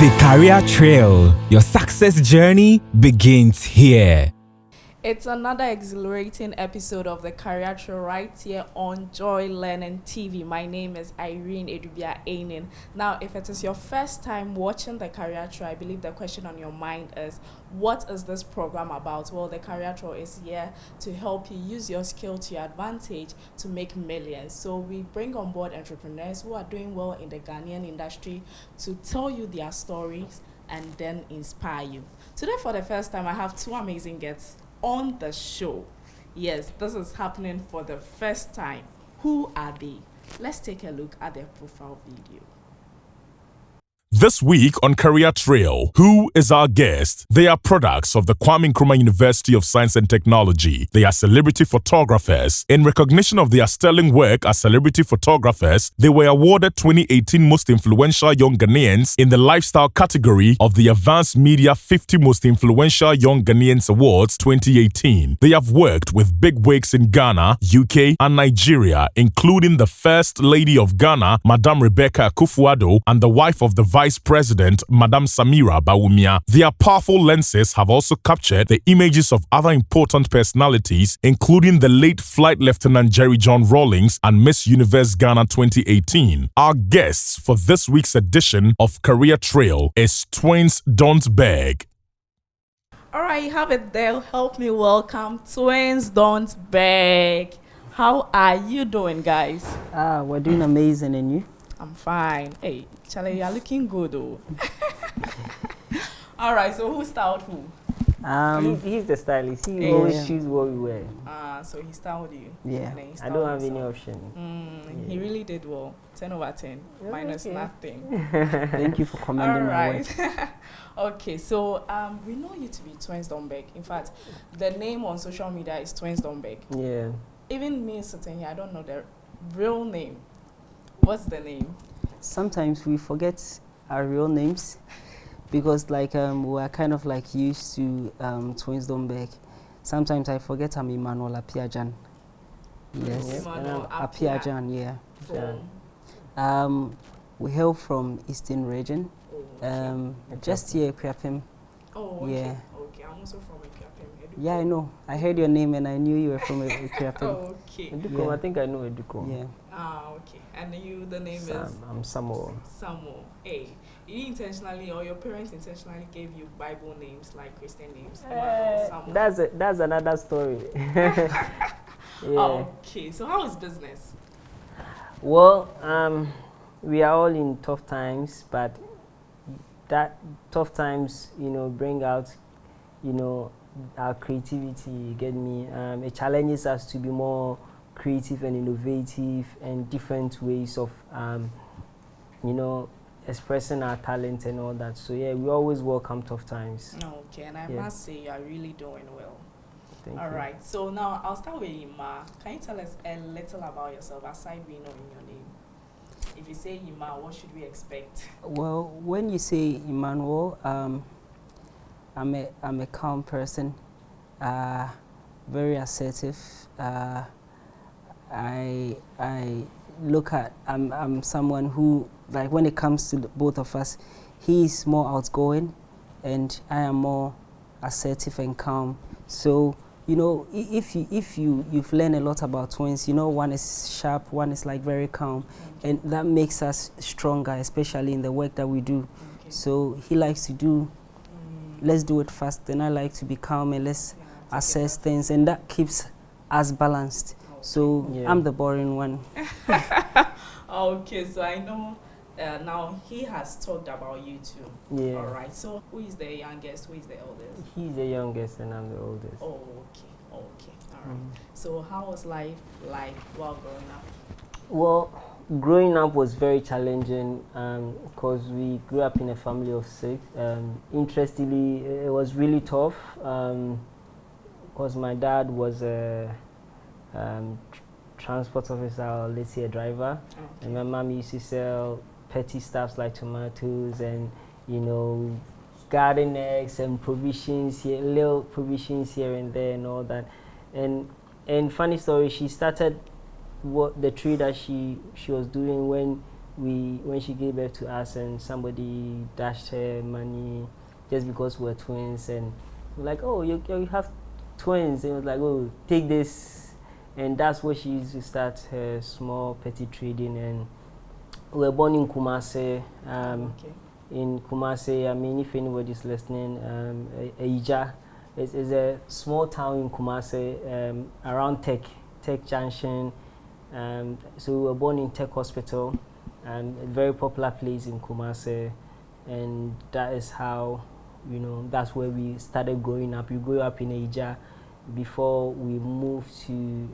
The Career Trail. Your success journey begins here. It's another exhilarating episode of the Career Trail right here on Joy Learning TV. My name is Irene Edubia Ainin. Now, if it is your first time watching the Career Trail, I believe the question on your mind is, what is this program about? Well, the Career Trail is here to help you use your skill to your advantage to make millions. So we bring on board entrepreneurs who are doing well in the Ghanaian industry to tell you their stories and then inspire you. Today, for the first time, I have two amazing guests on the show. Yes, this is happening for the first time. Who are they? Let's take a look at their profile video. This week on Career Trail, who is our guest? They are products of the Kwame Nkrumah University of Science and Technology. They are celebrity photographers. In recognition of their sterling work as celebrity photographers, they were awarded 2018 Most Influential Young Ghanaians in the lifestyle category of the Advanced Media 50 Most Influential Young Ghanaians Awards 2018. They have worked with big wigs in Ghana, UK, and Nigeria, including the First Lady of Ghana, Madame Rebecca Akufo-Addo, and the wife of the Vice President, Madame Samira Bawumia. Their powerful lenses have also captured the images of other important personalities, including the late Flight Lieutenant Jerry John Rawlings and Miss Universe Ghana 2018. Our guests for this week's edition of Career Trail is TwinsDontBeg. All right, you have it there. Help me welcome TwinsDontBeg. How are you doing, guys? We're doing amazing, and you? I'm fine. Hey, Charlie, you're looking good, though. All right, so who styled who? He's the stylist. He always choose what we wear. So he styled you. Yeah. And then he I styled don't have any himself. option. Yeah. He really did well. 10 over 10. Yeah, minus okay. nothing. Thank you for commending my work. Okay, so we know you to be TwinsDontBeg. In fact, the name on social media is TwinsDontBeg. Yeah. Even me sitting here, I don't know the real name. What's the name? Sometimes we forget our real names because we're kind of like used to TwinsDontBeg. Sometimes I forget I'm Emmanuel Apiajan. Yes. Emmanuel Apiajan, yeah. We hail from Eastern region. Just here, Kriapim. Oh, okay. Yeah. Okay, I'm also from Kriapim. Yeah, I know. I heard your name and I knew you were from Kriapim. Oh, okay. Eduko, Yeah. I think I know Eduko. Yeah. Okay. And you, the name Sam, is? I'm Samuel. Samuel. Hey, you intentionally or your parents intentionally gave you Bible names like Christian names? Samuel. That's another story. Yeah. Okay, so how is business? Well, we are all in tough times, but that tough times, bring out, our creativity. You get me? It challenges us to be more creative and innovative and different ways of, expressing our talent and all that. So yeah, we always welcome tough times. Okay, and I must say you are really doing well. Thank All you. right, so now I'll start with Ima. Can you tell us a little about yourself aside we know in your name? If you say Ima, what should we expect? Well, when you say Emmanuel, I'm a calm person, very assertive. I look at I'm someone who, like, when it comes to both of us, he's more outgoing and I am more assertive and calm. So if you've learned a lot about twins, one is sharp, one is like very calm, and that makes us stronger, especially in the work that we do. Okay. So he likes to do, let's do it fast, and I like to be calm and let's assess things, and that keeps us balanced. So Yeah. I'm the boring one. Okay, so I know now he has talked about you too. Yeah. All right, so who is the youngest, who is the eldest? He's the youngest and I'm the oldest. Oh, okay, all right. So how was life like while growing up? Well, growing up was very challenging because we grew up in a family of 6. Interestingly, it was really tough because my dad was a transport officer, or let's say a driver, and my mom used to sell petty stuffs like tomatoes and garden eggs and provisions here, little provisions here and there and all that. And funny story, she started the trade that she was doing when when she gave birth to us, and somebody dashed her money just because we're twins, and we're like, oh, you have twins, and it was like, oh, take this, and that's where she used to start her small petty trading. And we were born in Kumasi. In Kumasi, I mean, if anybody's listening, Eija is a small town in Kumasi, around Tech Junction. So we were born in Tech Hospital, a very popular place in Kumasi, and that is how, that's where we started growing up. We grew up in Eija before we moved to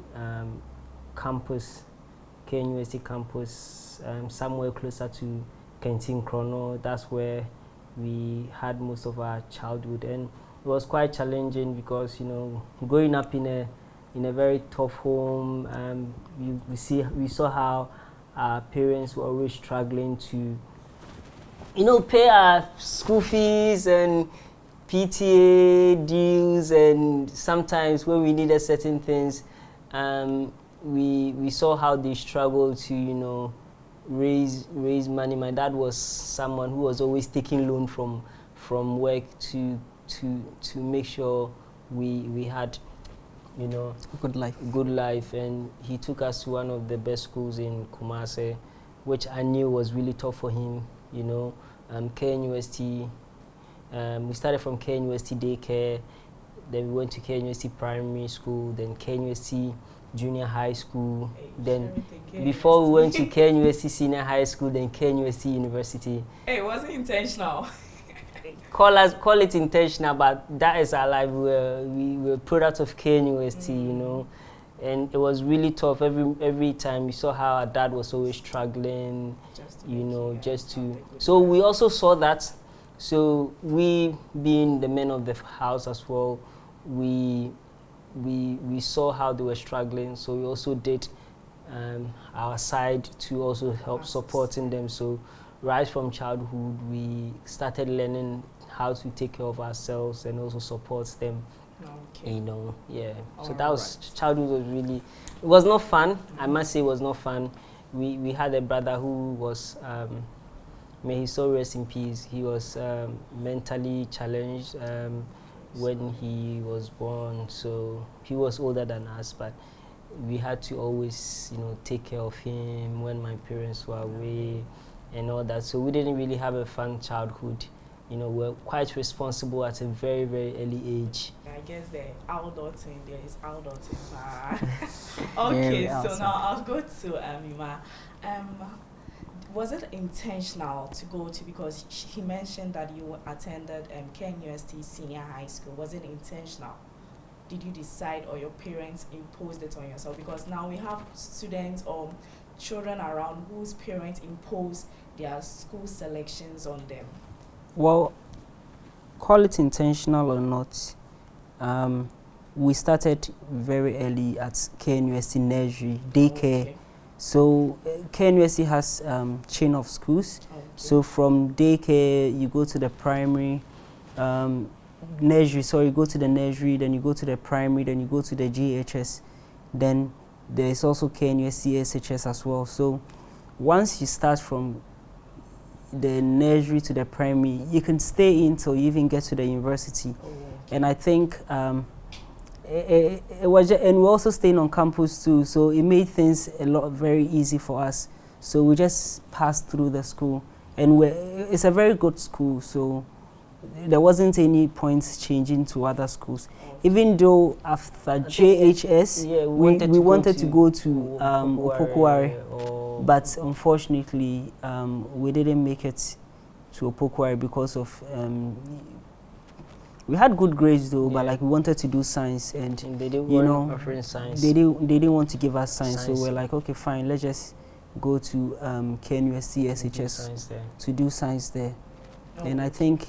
campus, KNUST campus, somewhere closer to Kentin Chrono. That's where we had most of our childhood, and it was quite challenging because growing up in a very tough home, we saw how our parents were always struggling to pay our school fees and PTA dues, and sometimes when we needed certain things, we saw how they struggled to raise money. My dad was someone who was always taking loan from work to make sure we had good life, and he took us to one of the best schools in Kumasi, which I knew was really tough for him. KNUST. We started from KNUST daycare, then we went to KNUST primary school, then KNUST junior high school, then before we went to KNUST senior high school, then KNUST university. Hey, it wasn't intentional. Call it intentional, but that is our life. We were product of KNUST, and it was really tough. Every time we saw how our dad was always struggling, so we also saw that. So we, being the men of the house as well, we saw how they were struggling. So we also did our side to also help supporting them. So right from childhood, we started learning how to take care of ourselves and also support them. Okay. So that was childhood. It was not fun. I must say, it was not fun. We had a brother who was, may his soul rest in peace. He was mentally challenged when he was born. So he was older than us, but we had to always, take care of him when my parents were away and all that. So we didn't really have a fun childhood. We're quite responsible at a very, very early age. I guess the adulting, there is adulting. Okay, so now I'll go to Ima. Was it intentional to go to, because he mentioned that you attended KNUST senior high school. Was it intentional? Did you decide, or your parents imposed it on yourself? Because now we have students or children around whose parents impose their school selections on them. Well, call it intentional or not, we started very early at KNUST nursery, daycare. Okay. So KNUST has chain of schools. Okay. So from daycare, you go to the primary, nursery, so you go to the nursery, then you go to the primary, then you go to the GHS. Then there is also KNUST SHS as well. So once you start from the nursery to the primary, you can stay in till you even get to the university. Oh, okay. And I think it was, and we're also staying on campus too, so it made things very easy for us. So we just passed through the school, and it's a very good school, so there wasn't any points changing to other schools. Even though after JHS, we wanted to go to Opokuware, but unfortunately we didn't make it to Opokuware because of we had good grades though, but like we wanted to do science, and they didn't offering science. They didn't want to give us science, so we're like, okay, fine, let's just go to KNUST SHS to do science there. And I think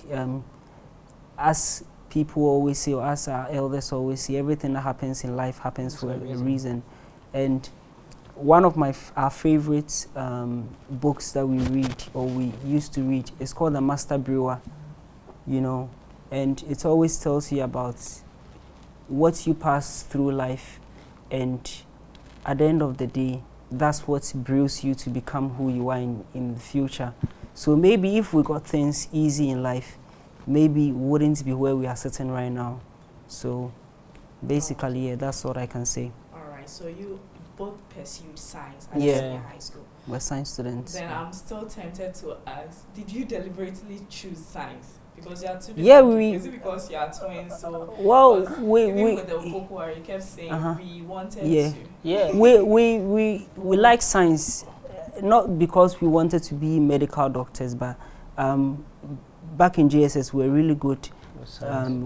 as people always say, or as our elders always say, everything that happens in life happens for a reason. And one of our favorite books that we read, or we used to read, is called The Master Brewer, and it always tells you about what you pass through life, and at the end of the day, that's what builds you to become who you are in the future. So maybe if we got things easy in life, maybe we wouldn't be where we are sitting right now. So basically, yeah, that's what I can say. All right, so you both pursued science at Yeah. senior high school. We're science students. Then I'm still tempted to ask, did you deliberately choose science? Because you are two different Yeah, people. we- Is it because you are twins? So Well, because we even with the Okoko, you kept saying we wanted Yeah. to. Yeah. we like science, not because we wanted to be medical doctors, but back in JSS we're really good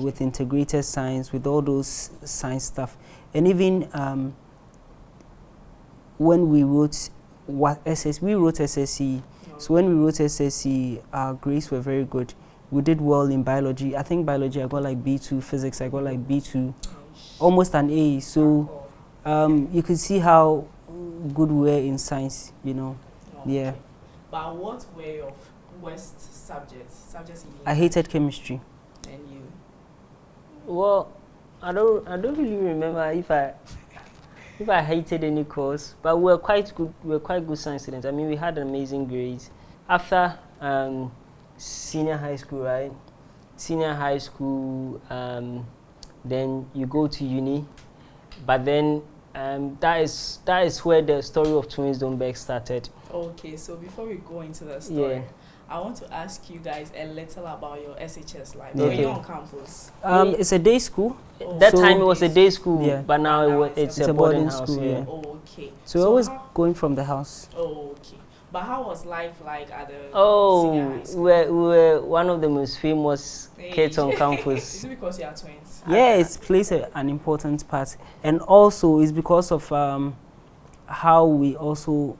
with integrated science, with all those science stuff, and even when we wrote we wrote SSC. So when we wrote SSC, our grades were very good. We did well in biology. I think biology I got like B2, physics I got like B2, almost an A. So you could see how good we were in science, you know. Okay. Yeah. But what were your worst subjects? I hated chemistry. And you? Well, I don't really remember if I hated any course, but we're quite good science students. I mean, we had amazing grades. After senior high school, right? Senior high school, then you go to uni, but then that is where the story of TwinsDontBeg started. Okay, so before we go into the story, Yeah. I want to ask you guys a little about your SHS life. Yeah. Were you on campus? It's a day school. That So- time it was a day school, Yeah. but now it's a boarding house. school, Yeah. yeah. Oh, okay. So we're always how, going from the house. okay. But how was life like at the senior Oh, high school? we were one of the most famous kids on Is campus. it because you are twins? Yeah, it plays an important part, and also it's because of how we also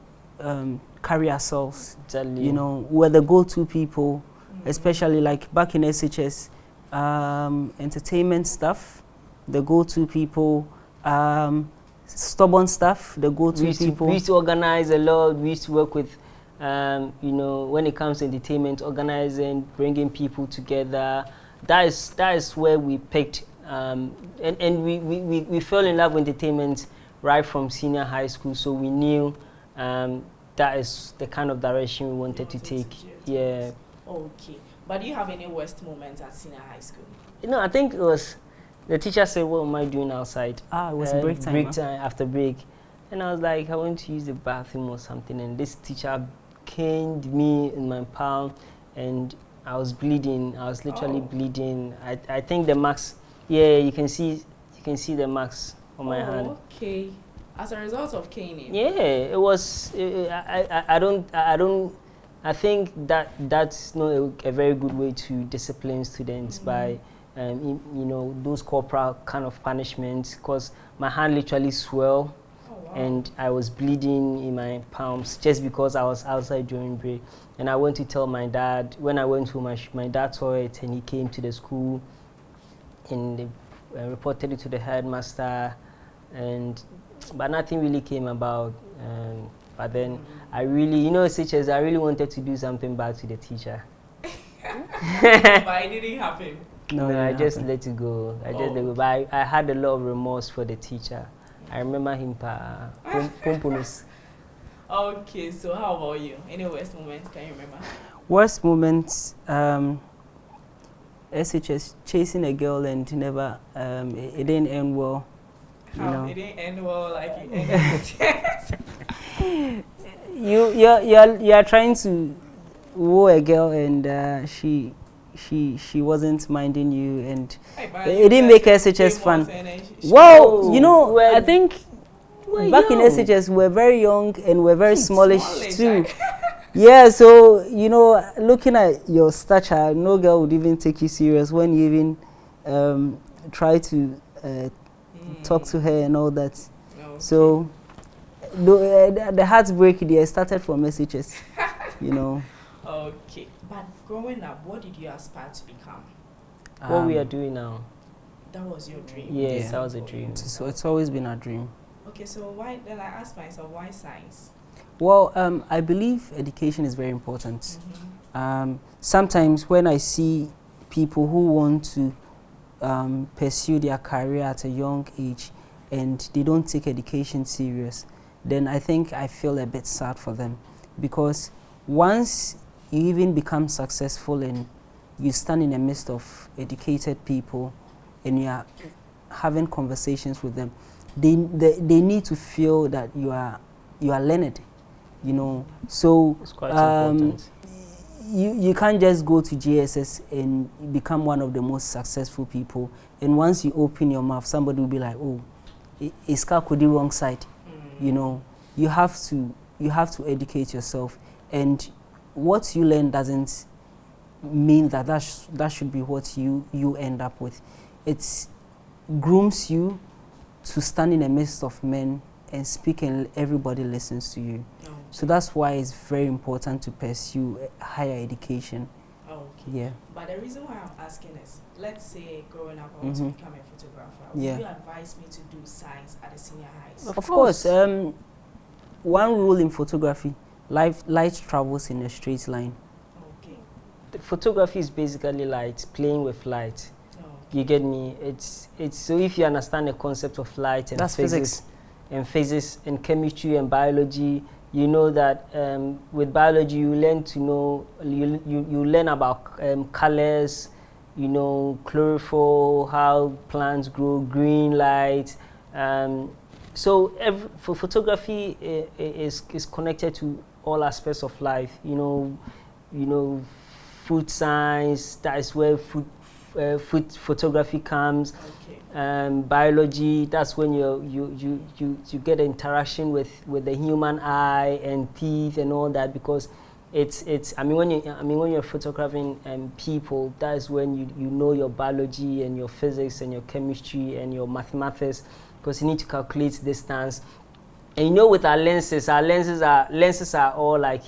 carry ourselves. Exactly. You know, we're the go-to people, especially like back in SHS, entertainment stuff, the go-to people, stubborn stuff, the go-to people. We used to organize a lot. We used to work with, you know, when it comes to entertainment, organizing, bringing people together. That is where we picked, and we fell in love with entertainment right from senior high school. So we knew that is the kind of direction we wanted to take. Yeah. Okay. But do you have any worst moments at senior high school? You know, I think it was the teacher said, "What am I doing outside?" It was break time. Break huh? time, after break. And I was like, I want to use the bathroom or something. And this teacher caned me in my palm, and I was bleeding. I was literally bleeding. I think the marks, yeah, you can see the marks on my hand. Okay. As a result of caning? Yeah, it was, I think that's not a very good way to discipline students by, you know, those corporal kind of punishments, because my hand literally swelled. And I was bleeding in my palms just because I was outside during break. And I went to tell my dad. When I went to my dad saw it, and he came to the school and they reported it to the headmaster, but nothing really came about. But then I really, you know, SHS, I really wanted to do something bad to the teacher. But it didn't happen. No, it I didn't just happen. let it go. I just let it go. But I had a lot of remorse for the teacher. I remember him Pomponos. Okay, so how about you? Any worst moments can you remember? Worst moments, SHS chasing a girl and never, it didn't end well. You How? know. It didn't end well like it ended. You're trying to woo a girl, and she wasn't minding you, and it didn't make SHS fun. Well, you know, Well, I think back in SHS we're very young and we're very smallish too. Yeah, so you know, looking at your stature, no girl would even take you serious when you even try to talk to her and all that. Okay. So the heartbreak there started from SHS, you know. Okay, but growing up, what did you aspire to become? What we are doing now. That was your dream. Yes, Yeah. that was a dream. So it's always been a dream. Okay, so why then I asked myself, why science? Well, I believe education is very important. Sometimes when I see people who want to pursue their career at a young age and they don't take education serious, then I think I feel a bit sad for them, because once you even become successful and you stand in the midst of educated people and you are having conversations with them, they need to feel that you are learned, you know. So it's quite important. You can't just go to GSS and become one of the most successful people, and once you open your mouth, somebody will be like, oh, is Kakudi wrong side? You know, you have to educate yourself, and what you learn doesn't mean that should be what you end up with. It grooms you to stand in the midst of men and speak, and everybody listens to you. So that's why it's very important to pursue higher education. Okay. Yeah. But the reason why I'm asking is, let's say growing up I want to become a photographer. Would you advise me to do science at a senior high school? Of course. One rule in photography: light travels in a straight line. Okay. The photography is basically light, playing with light. You get me? It's so if you understand the concept of light and physics and chemistry and biology, you know that with biology you learn to know, you learn about colors, you know, chlorophyll, how plants grow, green light. So for photography is connected to all aspects of life. You know, food science. That is where food photography comes. Okay. Biology. That's when you get interaction with the human eye and teeth and all that, because I mean when you're photographing people, that is when you know your biology and your physics and your chemistry and your mathematics, because you need to calculate distance. And you know, with our lenses are all like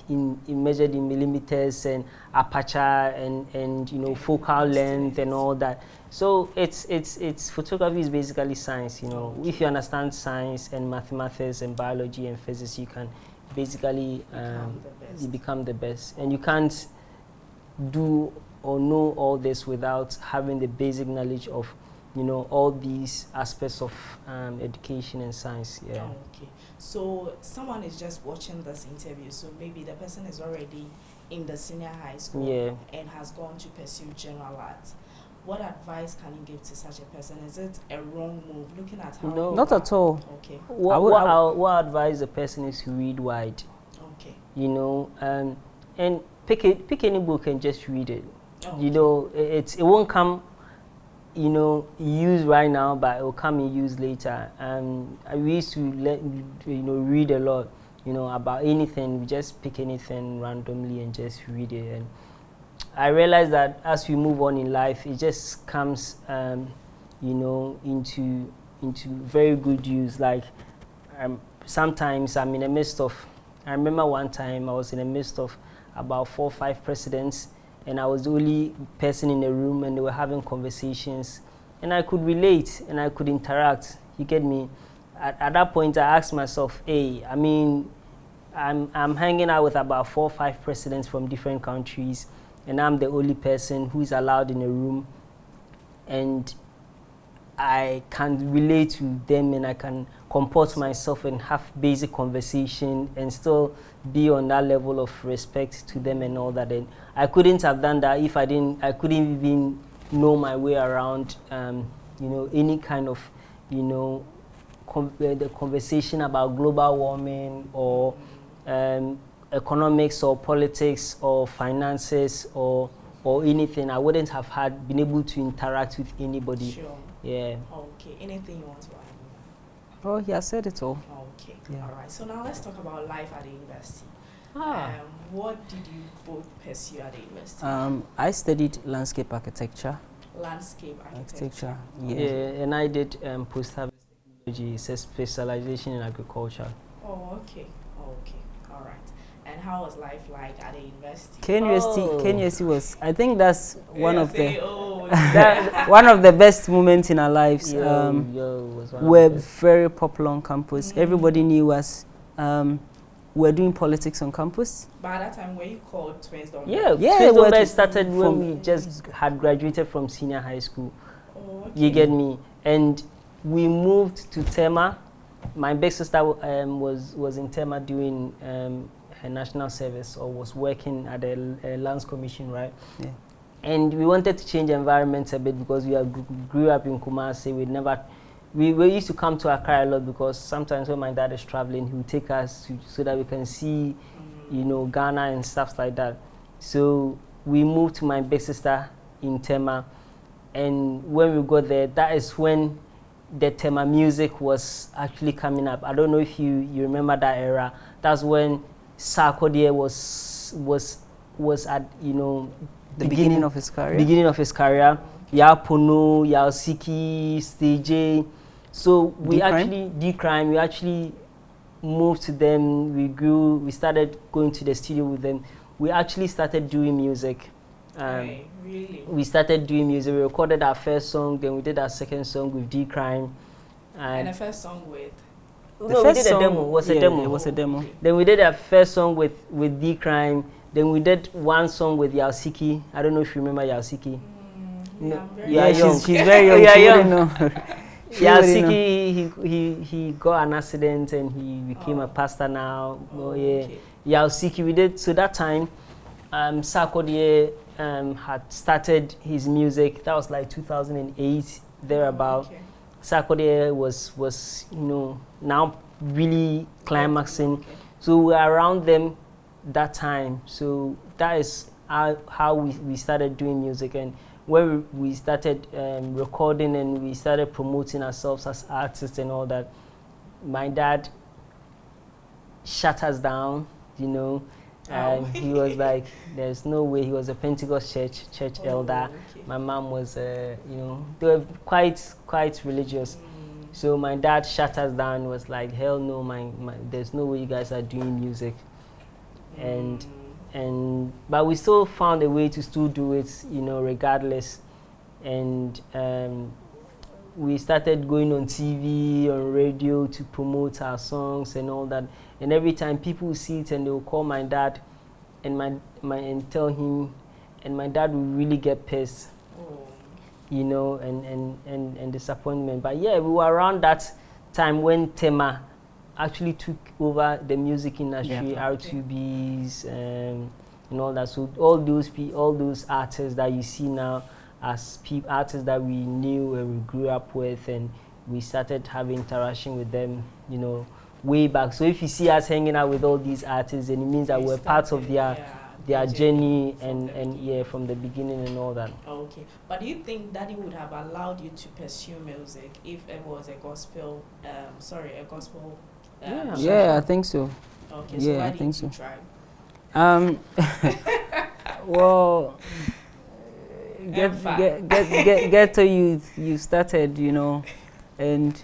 measured in millimeters and aperture and you know, focal length and all that. So it's photography is basically science. You know, if you understand science and mathematics and biology and physics, you can basically you become the best. And you can't do or know all this without having the basic knowledge of, you know, all these aspects of education and science. Yeah. Oh, okay. So someone is just watching this interview, so maybe the person is already in the senior high school and has gone to pursue general arts. What advice can you give to such a person? Is it a wrong move, looking at how? No, not at all. Okay. What advise the person is to read wide. Okay. You know, and pick any book and just read it. Okay. You know, it won't come, you know, use right now, but it will come in use later. We used to read a lot, you know, about anything. We just pick anything randomly and just read it. And I realized that as we move on in life, it just comes, you know, into very good use. Like sometimes I'm in the midst of. I remember one time I was in the midst of about 4 or 5 presidents, and I was the only person in the room, and they were having conversations, and I could relate and I could interact. You get me? At that point, I asked myself, hey, I mean, I'm hanging out with about 4 or 5 presidents from different countries, and I'm the only person who is allowed in a room, and I can relate to them, and I can comport myself and have basic conversation and still be on that level of respect to them and all that. And I couldn't have done that if I couldn't even know my way around, you know, any kind of, you know, the conversation about global warming or economics or politics or finances or anything. I wouldn't have been able to interact with anybody. Sure. Yeah. Okay. Anything you want to add? Oh, he has said it all. Okay. Yeah. All right. So now let's talk about life at the university. Ah. What did you both pursue at the university? I studied landscape architecture. Landscape architecture. Yeah. Yeah, and I did post-harvest technology. It's a specialization in agriculture. Oh, okay. Okay. All right. And how was life like at the university? KNUST was, I think that's one of the oh, one of the best moments in our lives. Was one We're of the best. very popular on campus. Everybody knew us. We're doing politics on campus. By that time, were you called TwinsDontBeg? Yeah, TwinsDontBeg started when we just had graduated from senior high school. Oh, okay. You get me? And we moved to Tema my big sister was in Tema doing her national service, or was working at a lands commission, right? Yeah. And we wanted to change the environment a bit because we grew up in Kumasi. We used to come to Accra a lot because sometimes when my dad is traveling, he would take us so that we can see, you know, Ghana and stuff like that. So we moved to my big sister in Tema, and when we got there, that is when the Tema music was actually coming up. I don't know if you remember that era. That's when Sarkodie was at, you know, the beginning of his career. Beginning of his career. Yapono, Yaosiki, Stage. So we D-Crime, we actually moved to them. We grew. We started going to the studio with them. We actually started doing music. Really? We started doing music. We recorded our first song, then we did our second song with D-Crime. And the first song with? No, we did a demo. It was a demo. It was a demo. Then we did our first song with D-Crime. Then we did one song with Yaosiki. I don't know if you remember Yaosiki. Yeah, she's very young. Yeah, She young. wouldn't know. Yaosiki, he got an accident and he became a pastor now. Okay. Yaosiki, we did. So that time, Sarkodie had started his music. That was like 2008, thereabout. Okay. Sarkodie was you know, now really climaxing. Okay. So we were around them that time. So that is how we started doing music, and when we started recording and we started promoting ourselves as artists and all that, my dad shut us down, you know. He was like, there's no way. He was a Pentecost church elder. Okay. My mom was, you know, they were quite religious. So my dad shut us down. Was like, hell no, there's no way you guys are doing music. But we still found a way to still do it, you know, regardless. And we started going on TV, on radio to promote our songs and all that. And every time people see it and they will call my dad and tell him, and my dad will really get pissed, you know, and disappointment. But yeah, we were around that time when Tema actually took over the music industry, yeah. R2Bs and all that. So all those artists that you see now as artists that we knew and we grew up with, and we started having interaction with them, you know, way back. So if you see us hanging out with all these artists, then it means that we're part of their journey and from the beginning and all that. Okay, but do you think Daddy would have allowed you to pursue music if it was a gospel? Yeah, I think so. Okay, so why did you try? Well, get to you started, you know, and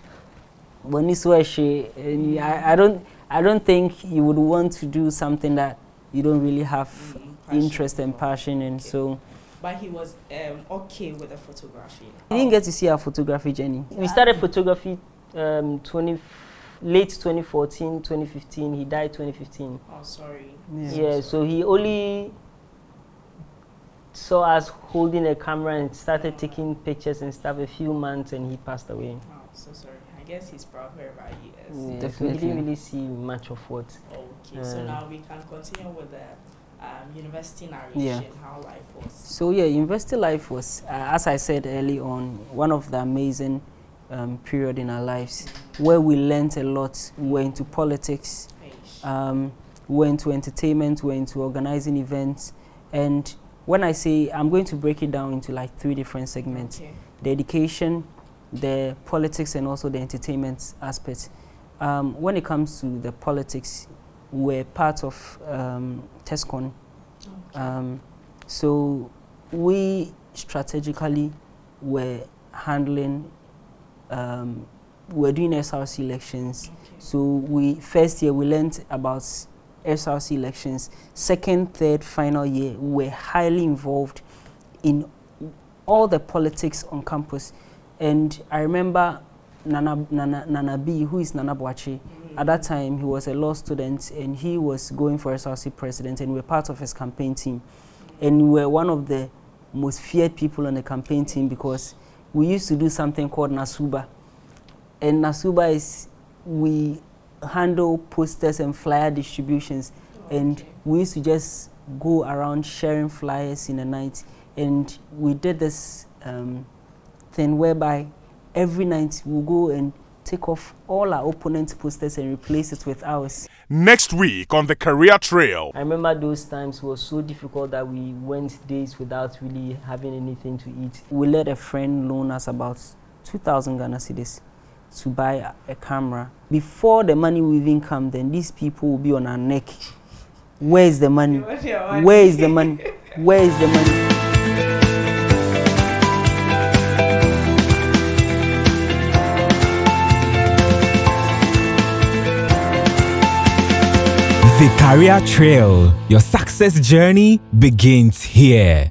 when it's and I don't think you would want to do something that you don't really have interest and passion in. Okay. So. But he was okay with the photography. You didn't get to see our photography journey. We started photography late 2014, 2015. He died 2015. Oh, sorry. Yeah, so he only saw us holding a camera and started taking pictures and stuff a few months, and he passed away. Oh, so sorry. I guess he's proud wherever he is. Yeah, definitely. So we didn't really see much of what. Okay, so now we can continue with the university narration, how life was. So yeah, university life was, as I said early on, one of the amazing period in our lives, where we learned a lot. We were into politics, we were into entertainment, we were into organizing events, and when I say, I'm going to break it down into like 3 different segments: the education, the politics, and also the entertainment aspect. When it comes to the politics, we're part of TESCON. So we strategically were handling, we're doing SRC elections. So first year we learned about SRC elections. Second, third, final year, we were highly involved in all the politics on campus. And I remember Nana B, who is Nana Boachi. At that time, he was a law student, and he was going for SRC president, and we were part of his campaign team. And we were one of the most feared people on the campaign team because we used to do something called Nasuba. And Nasuba is we handle posters and flyer distributions, and we used to just go around sharing flyers in the night. And we did this thing whereby every night we'll go and take off all our opponent's posters and replace it with ours. Next week on the Career Trail. I remember those times was so difficult that we went days without really having anything to eat. We let a friend loan us about 2,000 Ghana cedis to buy a camera. Before the money will even come, then these people will be on our neck. Where is the money? Where is the money? Where is the money? The Career Trail. Your success journey begins here.